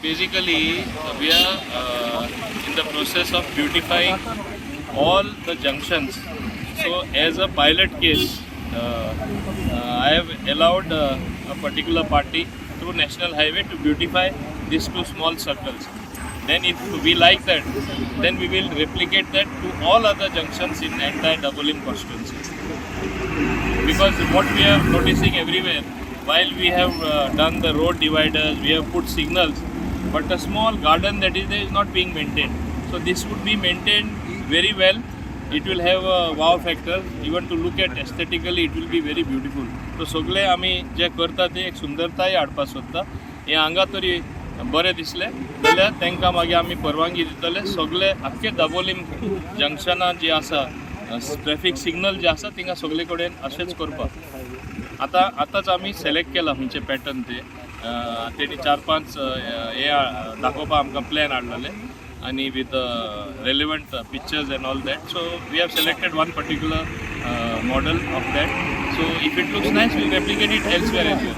basically we are in the process of beautifying all the junctions. So as a pilot case, I have allowed a particular party through National Highway to beautify these two small circles. Then if we like that, then we will replicate that to all other junctions in the entire double-in constituency. Because what we are noticing everywhere, while we have done the road dividers, we have put signals, but a small garden that is there is not being maintained. So this would be maintained very well. It will have a wow factor. Even to look at aesthetically, it will be very beautiful. So सगळे आम्ही जे करता ते एक सुंदरताय हाडपा सोदता. हे हांगा तरी बरें दिसलें जाल्यार तांकां मागीर आमी परवानगी दितले. सगळे आख्खे दाबोलीम जंक्शनां जी आसा ट्रॅफिक सिग्नल जे आसा तिंगा सगळे कडेन अशेंच करपाक. आतांच आमी सिलेक्ट केला खंयचे पॅटर्न ते तेणी 4-5 हे दाखोवपाक आमकां प्लॅन हाडलेले आणि with relevant pictures and all that. So we have selected one particular model of that. So if it looks nice, we'll replicate it elsewhere as well.